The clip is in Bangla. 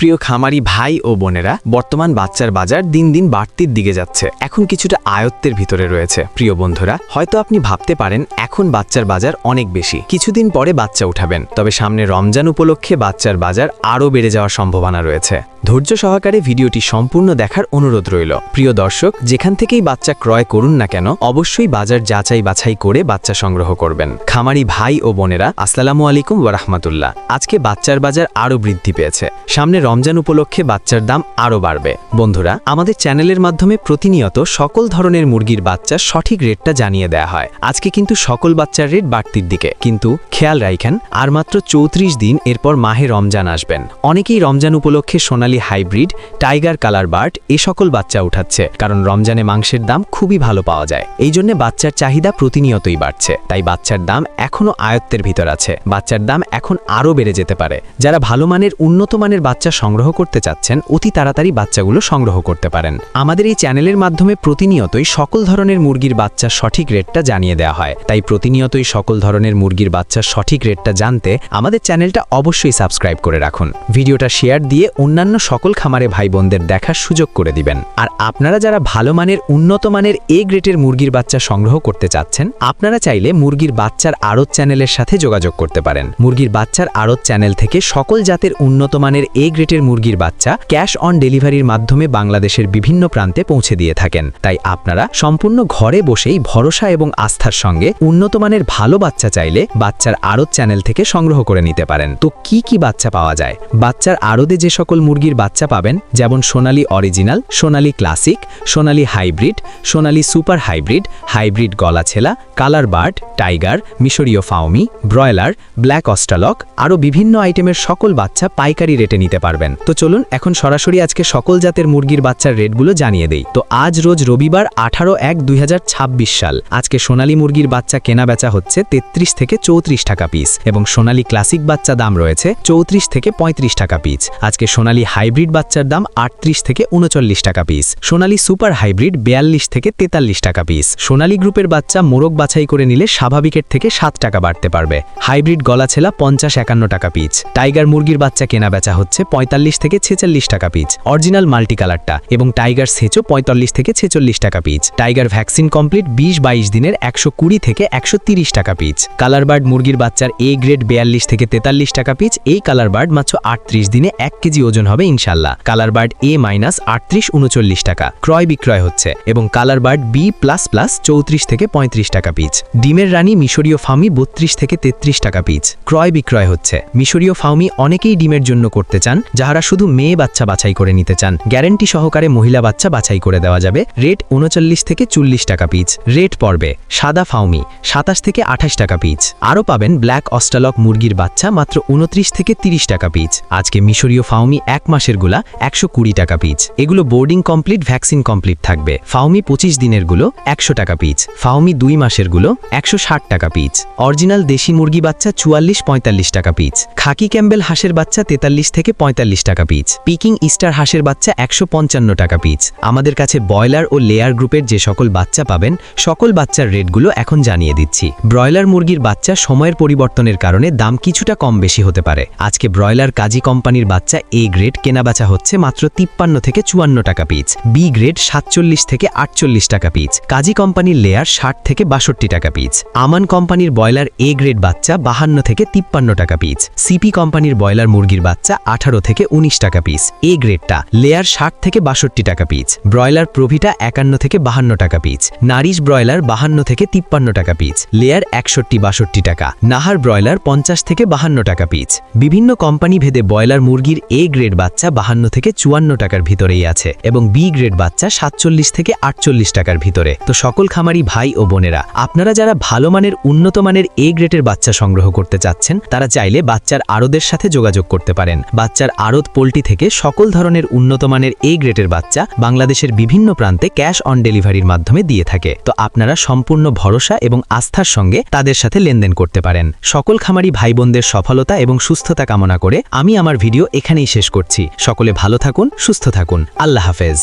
প্রিয় খামারি ভাই ও বোনেরা, বর্তমান বাচ্চার বাজার দিন দিন বাড়তির দিকে যাচ্ছে। এখন কিছুটা আয়ত্তের ভিতরে রয়েছে। প্রিয় বন্ধুরা, হয়তো আপনি ভাবতে পারেন এখন বাচ্চার বাজার অনেক বেশি, কিছুদিন পরে বাচ্চা উঠাবেন, তবে সামনে রমজান উপলক্ষে বাচ্চার বাজার আরও বেড়ে যাওয়ার সম্ভাবনা রয়েছে। ধৈর্য সহকারে ভিডিওটি সম্পূর্ণ দেখার অনুরোধ রইল। প্রিয় দর্শক, যেখান থেকেই বাচ্চা ক্রয় করুন না কেন, অবশ্যই বাজার যাচাই বাছাই করে বাচ্চা সংগ্রহ করবেন। খামারি ভাই ও বোনেরা, আসসালামু আলাইকুম ওয়া রাহমাতুল্লাহ। আজকে বাচ্চার বাজার আরও বৃদ্ধি পেয়েছে। সামনে রমজান উপলক্ষে বাচ্চার দাম আরও বাড়বে। বন্ধুরা, আমাদের চ্যানেলের মাধ্যমে প্রতিনিয়ত সকল ধরনের মুরগির বাচ্চার সঠিক রেটটা জানিয়ে দেয়া হয়। আজকে কিন্তু সকল বাচ্চার রেট বাড়তির দিকে, কিন্তু খেয়াল রাখেন আর মাত্র 34 দিন এরপর মাহে রমজান আসবেন। অনেকেই রমজান উপলক্ষে সোনালী হাইব্রিড, টাইগার কালার বার্ড এ সকল বাচ্চা উঠাচ্ছে, কারণ রমজানে মাংসের দাম খুবই ভালো পাওয়া যায়। এই জন্য বাচ্চার চাহিদা প্রতিনিয়তই বাড়ছে, তাই বাচ্চার দাম এখনও আয়ত্তের ভিতর আছে। বাচ্চার দাম এখন আরও বেড়ে যেতে পারে। যারা ভালো মানের উন্নত মানের বাচ্চা সংগ্রহ করতে চাচ্ছেন, অতি তাড়াতাড়ি বাচ্চাগুলো সংগ্রহ করতে পারেন। আমাদের এই চ্যানেলের মাধ্যমে প্রতিনিয়তই সকল ধরনের মুরগির বাচ্চার সঠিক রেটটা জানিয়ে দেওয়া হয়, তাই প্রতিনিয়তই সকল ধরনের মুরগির বাচ্চার সঠিক রেটটা জানতে আমাদের চ্যানেলটা অবশ্যই সাবস্ক্রাইব করে রাখুন। ভিডিওটা শেয়ার দিয়ে অন্যান্য সকল খামারে ভাই বোনদের দেখার সুযোগ করে দিবেন। আর আপনারা যারা ভালো মানের উন্নত মানের এ গ্রেডের মুরগির বাচ্চা সংগ্রহ করতে চাচ্ছেন, আপনারা চাইলে মুরগির বাচ্চার আড়ত চ্যানেলের সাথে যোগাযোগ করতে পারেন। মুরগির বাচ্চার আড়ত চ্যানেল থেকে সকল জাতের উন্নত মানের এ গ্রেডের মুরগির বাচ্চা ক্যাশ অন ডেলিভারির মাধ্যমে বাংলাদেশের বিভিন্ন প্রান্তে পৌঁছে দিয়ে থাকেন। তাই আপনারা সম্পূর্ণ ঘরে বসেই ভরসা এবং আস্থার সঙ্গে উন্নত মানের ভালো বাচ্চা চাইলে বাচ্চার আড়ত চ্যানেল থেকে সংগ্রহ করে নিতে পারেন। তো কি কি বাচ্চা পাওয়া যায়? বাচ্চার আড়তে যে সকল মুরগির বাচ্চা পাবেন, যেমন Sonali original, Sonali classic, Sonali hybrid, Sonali super hybrid, hybrid গলাছেলা, কালার বার্ড, টাইগার, মিশরীয় ফাউমি, ব্রয়লার, ব্ল্যাক অস্ট্রালক, আরও বিভিন্ন আইটেমের সকল বাচ্চা পাইকারি রেটে নিতে পারবেন। তো চলুন এখন সরাসরি আজকে সকল জাতের মুরগির বাচ্চার রেটগুলো জানিয়ে দেই। তো আজ রোজ রবিবার 18/1/2026 সাল। আজকে সোনালী মুরগির বাচ্চা কেনা বেচা হচ্ছে 33 থেকে 34 টাকা পিস, এবং সোনালী ক্লাসিক বাচ্চা দাম রয়েছে 34 থেকে 35 টাকা পিস। আজকে সোনালী হাইব্রিড বাচ্চার দাম 38 থেকে 39 টাকা পিস। সোনালী সুপার হাইব্রিড 42 থেকে 43 টাকা পিস। সোনালী গ্রুপের বাচ্চা মোরগ বাছাই করে নিলে স্বাভাবিকের থেকে 7 টাকা বাড়তে পারবে। হাইব্রিড গলাছেলা 50-51 টাকা পিস। টাইগার মুরগির বাচ্চা কেনা বেচা হচ্ছে 45 থেকে 46 টাকা পিস, অরিজিনাল মাল্টি কালারটা, এবং টাইগার সেচও 45 থেকে 46 টাকা পিস। টাইগার ভ্যাকসিন কমপ্লিট 20-22 দিনের 120 থেকে 130 টাকা পিস। কালার বার্ড মুরগির বাচ্চার এ গ্রেড 42 থেকে 43 টাকা পিস। এই কালার বার্ড মাত্র 38 দিনে 1 কেজি ওজন হবে ইনশাল্লাহ। কালার বার্ড A- 38-39 টাকা ক্রয় বিক্রয় হচ্ছে, এবং কালার বার্ড B++ 34 থেকে 35 টাকা পিস। ডিমের রানী মিশরীয় ফাউমি 32 থেকে 33 টাকা পিস ক্রয় বিক্রয় হচ্ছে। মিশরীয় ফাউমি অনেকেই ডিমের জন্য করতে চান, যারা শুধু মেয়ে বাচ্চা বাছাই করে নিতে চান, গ্যারেন্টি সহকারে মহিলা বাচ্চা বাছাই করে দেওয়া যাবে। রেট 39 থেকে 40 টাকা পিস রেট পড়বে। সাদা ফাউমি 27 থেকে 28 টাকা পিস। আরও পাবেন ব্ল্যাক অস্ট্রালক মুরগির বাচ্চা মাত্র 29 থেকে 30 টাকা পিস। আজকে মিশরীয় ফাউমি 1 মাসের গুলা 120 টাকা পিস। এগুলো বোর্ডিং কমপ্লিট, ভ্যাকসিন কমপ্লিট থাকবে। ফাউমি 25 দিনের গুলো 100 টাকা পিস। ফাউমি 2 মাসের গুলো 160 টাকা পিস। অরিজিনাল দেশি মুরগি বাচ্চা 44-45 টাকা পিস। খাকি ক্যাম্বেল হাঁসের বাচ্চা 43 থেকে 45 টাকা পিস। পিকিং ইস্টার হাঁসের বাচ্চা 155 টাকা পিস। আমাদের কাছে ব্রয়লার ও লেয়ার গ্রুপের যে সকল বাচ্চা পাবেন, সকল বাচ্চার রেটগুলো এখন জানিয়ে দিচ্ছি। ব্রয়লার মুরগির বাচ্চা সময়ের পরিবর্তনের কারণে দাম কিছুটা কম বেশি হতে পারে। আজকে ব্রয়লার কাজী কোম্পানির বাচ্চা এ গ্রেড কেনাবেচা হচ্ছে মাত্র 53 থেকে 54 টাকা পিস। বি গ্রেড 47 থেকে 48 টাকা পিস। কাজী কোম্পানির লেয়ার 60 থেকে 62 টাকা পিস। আমান কোম্পানির ব্রয়লার এ গ্রেড বাচ্চা 52 থেকে 53 টাকা পিস। সিপি কোম্পানির ব্রয়লার মুরগির বাচ্চা 18 থেকে 19 টাকা পিস। এ গ্রেডটা লেয়ার 60 থেকে 62 টাকা পিস। ব্রয়লার প্রভিটা 51 থেকে 52 টাকা পিস। নারিশ ব্রয়লার 52 থেকে 53 টাকা পিস। লেয়ার 61-62 টাকা। নাহার ব্রয়লার 50 থেকে 52 টাকা পিস। বিভিন্ন কোম্পানি ভেদে ব্রয়লার মুরগির এ গ্রেড বাচ্চা 52 থেকে 54 টাকার ভিতরেই আছে, এবং বি গ্রেড বাচ্চা 47 থেকে 48 টাকার ভিতরে। তো সকল খামারি ভাই ও বোনেরা, আপনারা যারা ভালো মানের উন্নত মানের এ গ্রেডের বাচ্চা সংগ্রহ করতে চাচ্ছেন, তারা চাইলে বাচ্চার আড়তের সাথে যোগাযোগ করতে পারেন। বাচ্চার আড়ত পোল্ট্রি থেকে সকল ধরনের উন্নত মানের এ গ্রেডের বাচ্চা বাংলাদেশের বিভিন্ন প্রান্তে ক্যাশ অন ডেলিভারির মাধ্যমে দিয়ে থাকে। তো আপনারা সম্পূর্ণ ভরসা এবং আস্থার সঙ্গে তাদের সাথে লেনদেন করতে পারেন। সকল খামারি ভাই বোনদের সফলতা এবং সুস্থতা কামনা করে আমি আমার ভিডিও এখানেই শেষ করছি। সকলে ভালো থাকুন, সুস্থ থাকুন। আল্লাহ হাফেজ।